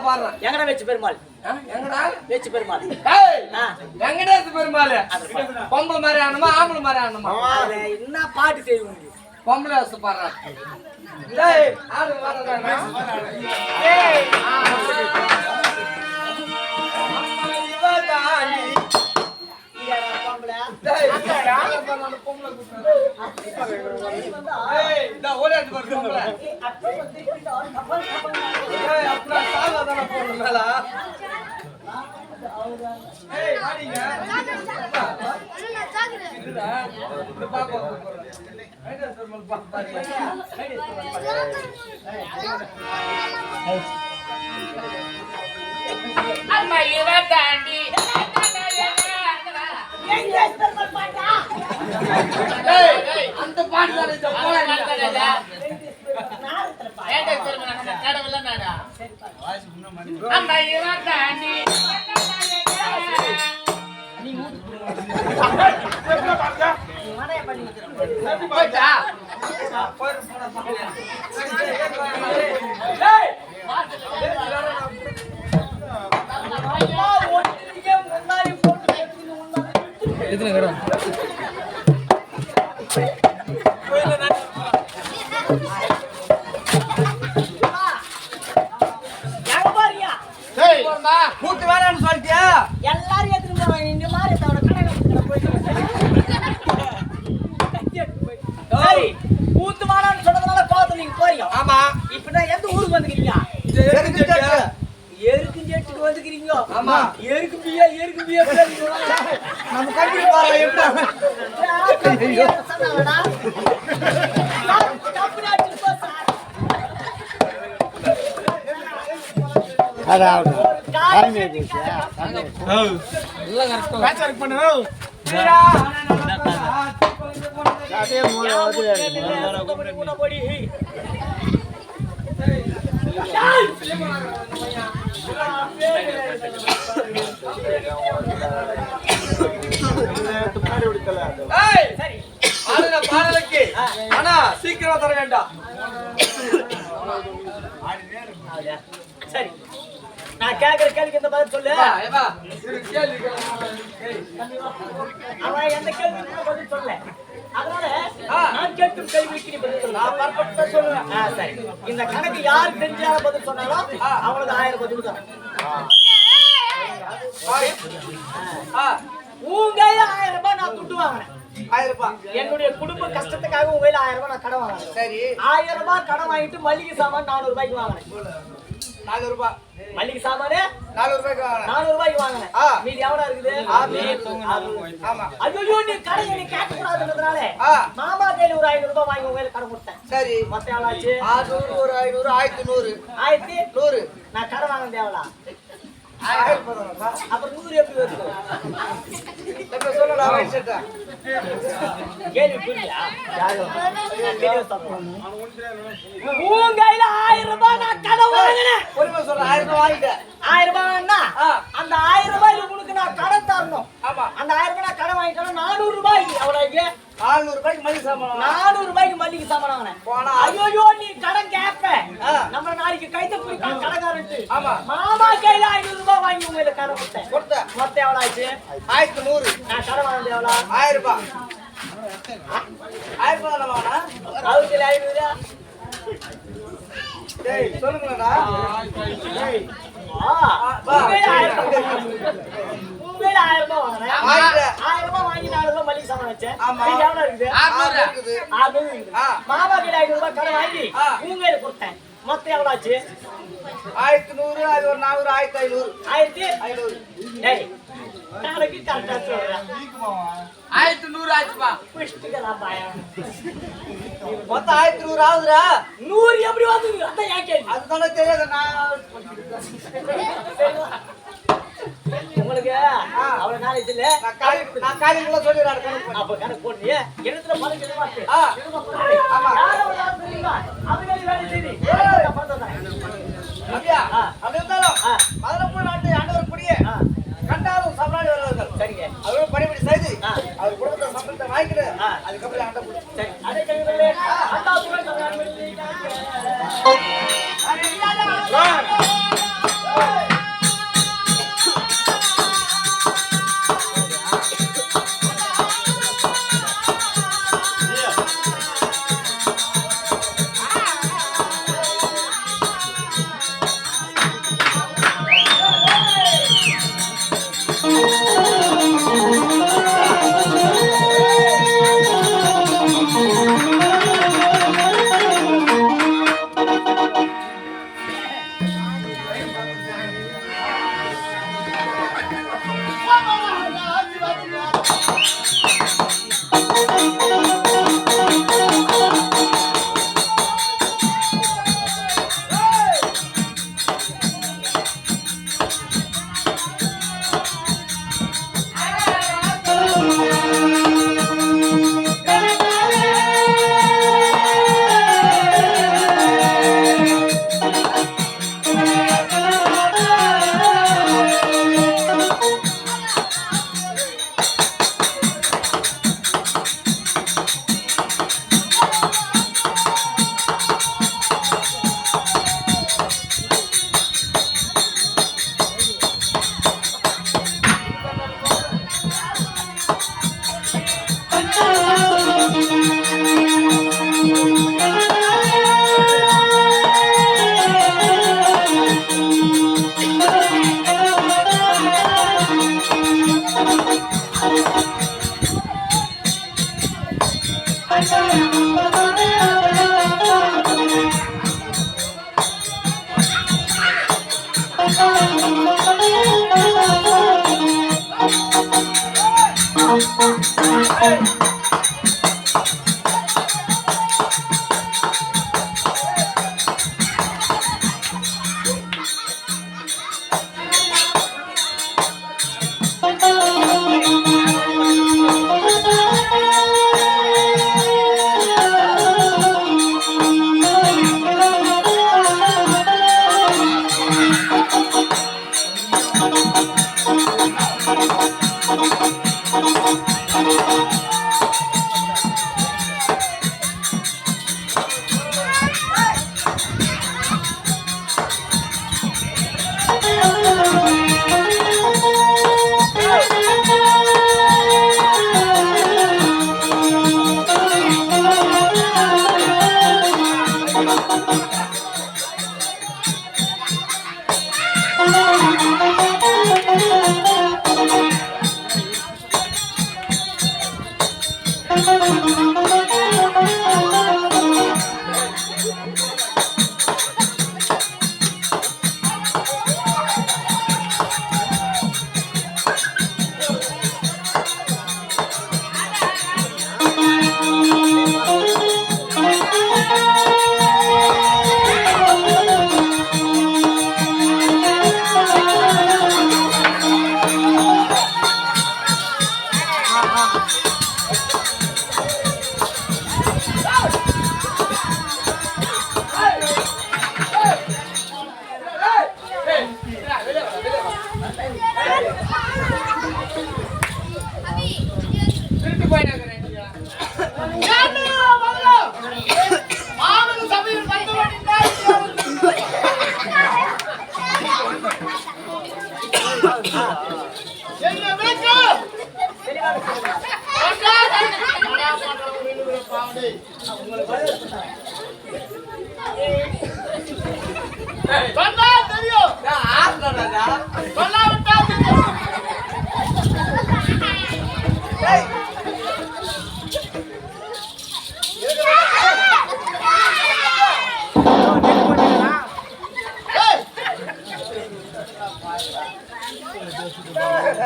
பாடுறேன். எங்கடா வெச்சு பெருமாள்? எங்கடா வெச்சு பெருமாள்? வெங்கடேச பெருமாள். பொம்பளை மாதிரி ஆனமா ஆம்பளை மாதிரி ஆனமா? என்ன பாட்டு தெரியும்? பொம்பளை வசு பாடுறா. டேய் ஆளு வரடா. டேய் அம்மா இவதானி இங்கடா பொம்பளை. டேய் ஆளு பண்ணான பொம்பளை கூட்டா. டேய் இந்த ஓடியாந்து பாரு பொம்பளை. டேய் அப்பா சாவாதான போறல. ஏய் வாடிங்க. இதுடா இந்த பாப்பா போறேன். ஐடா பெருமாள் பாப்பாங்க. அம்மா இவதாண்டி அந்த பாட்டு தான் இந்த போல அம்மா இவதாண்டி போய்டா. எத்தனை கடை கூட்டு வேறான்னு சொல்லிட்டியா? எல்லாரும் எடுத்துட்டு போவாங்க. இந்த மாதிரி தவிர கடை போய் கூத்து மாறான்னு சொன்னதுனால கோவத்துல நீங்க போறீங்க. ஆமா. இப்ப நான் எந்த ஊருக்கு வந்துக்கிறீங்க? எருக்கு ஜெட்டுக்கு வந்துக்கிறீங்க. ஆமா. எருக்கு பியா நம்ம கம்பெனி பாரு எப்படி சொன்னாங்கடா. கம்பெனி அடிச்சு போ சார். அதாவது எல்லாம் கரெக்ட்டா பேட்ச் ஒர்க் பண்ணு. அதே மூளை போடி. ஏய் சரி ஆளுங்க பாடலுக்கு ஆனா சீக்கிரம் தர வேண்டாம். சரி நான் கேக்குற கேள்விக்கு இந்த பதில் சொல்லு. ஏவா இது கேள்வி அவன் எந்த கேள்விக்கு பதில் சொல்லல. அதனால நான் கேட்கும் கேள்விக்கு நீ பதில் சொல்லு. நான் பர்ஃபெக்ட்டா சொல்லுவேன். சரி இந்த கணக்கு யார் தெரிஞ்சால பதில் சொன்னாலும் அவங்களுக்கு 1000 பதில் தரேன். உங்க 1000 ரூபாய் நான் துட்டு வாங்கினேன். 1000 ரூபாய் என்னுடைய குடும்ப கஷ்டத்துக்காக உங்க 1000 ரூபாய் நான் கடன் வாங்கினேன். சரி 1000 ரூபாய் கடன் வாங்கிட்டு மளிகை சாமான் 400 ரூபாய்க்கு வாங்கினேன். 400 ரூபாய் மளிகை சாமானே 400 ரூபாய்க்கு வாங்குறேன். 400 ரூபாய்க்கு வாங்கினேன். மீதி எவ்வளவு இருக்குது? ஆமா. ஐயோ நீ கடை எனக்கு கேட்க கூடாதுன்றதுனால மாமா கையில ஒரு 500 ரூபாய் வாங்கி உங்க கடன் கொடுத்தேன். சரி மொத்தம் எவ்வளவு ஆச்சு? 600 ஒரு 500 1100 1100. நான் கடன் வாங்க தேவலா 1000 அப்புறம் 100 எப்படி வருது? இப்ப சொல்லடா வயசட்டா கேள்வி புரியலையா? உன் கையில 1000 ரூபாய் நான் கடன் வாங்கினேன். பொறுமை சொல்ற 1000 ரூபாய் வாங்கிட்டேன். 1000 ரூபாய்னா அந்த 1000 ரூபாயில உனக்கு நான் கடன் தரணும். ஆமா. அந்த 1000 ரூபாய் நான் கடன் வாங்கிட்டேன். 400 ரூபாய் எவ்வளவு? 400 ரூபாய்க்கு மளிகை சாமான் 400 ரூபாய்க்கு மல்லிகை சாமான் வாங்கினேன். போனா ஐயோ நீ கடன் கேப்ப. நம்ம நாளைக்கு கைத்த பிடிக்காம கடகாரன்ட்டு. ஆமா. மாமா கையில 500 ரூபாய் வாங்கி உங்க கடன் கொடுத்தேன். மொத்தம் எவ்வளவு ஆச்சு? 1100. நான் கடன் வாங்கினது எவ்வளவு? 1000 ரூபாய். 1000 ரூபாய் தான வாங்கனா? அவருக்கு 500. டேய் சொல்லுங்கடா. டேய் உங்க 1000 ரூபாய் வாங்கினேன். 1000 ரூபாய் வாங்கி 400 ரூபாய் மளிகை சாமான் வச்சேன். இது எவ்வளவு இருக்குது? 600 இருக்குது. 600 இருக்குது. மாமா கையில 500 ரூபாய் கடன் வாங்கி உங்க கையில கொடுத்தேன். மொத்தம் எவ்வளவு ஆச்சு? 1100 அது ஒரு 400 1500. 1500. டேய் நாளைக்கு கரெக்டா சொல்றேன். 1100 ஆச்சுப்பா. புஷ்டிக்கலாம் பாயா. மொத்தம் 1100 ஆகுதுடா. 100 எப்படி வந்து? அதான் ஏன் கேள்வி. அதுதானே தெரியாது நான் உங்களுக்கு அவ்வளவு நாலேஜ் இல்ல. நான் காலையில சொல்லிடுறேன் கணக்கு. அப்ப கணக்கு போடுங்க. இடத்துல பணம் சொல்ல மாட்டேன். ஆமா. யாரும் தெரியுமா? அவங்க வேலை செய்தி. அப்படியா? அப்படி இருந்தாலும் மதுரை நாட்டு ஆண்டவர் கூடிய கண்டாலும் சம்ராணி வருவார்கள். சரிங்க. அவரோட பணிபடி செய்து அவர் குடும்பத்தை சம்பளத்தை வாங்கிக்கிறேன். அதுக்கப்புறம் ஆண்ட முடியும். சரி. அதே கையிலே அண்ணா துறை சம்ராணி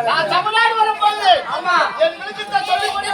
நான் தமிழ்நாடு வரும்போது என் விழுக்கத்தை சொல்லி கொண்டு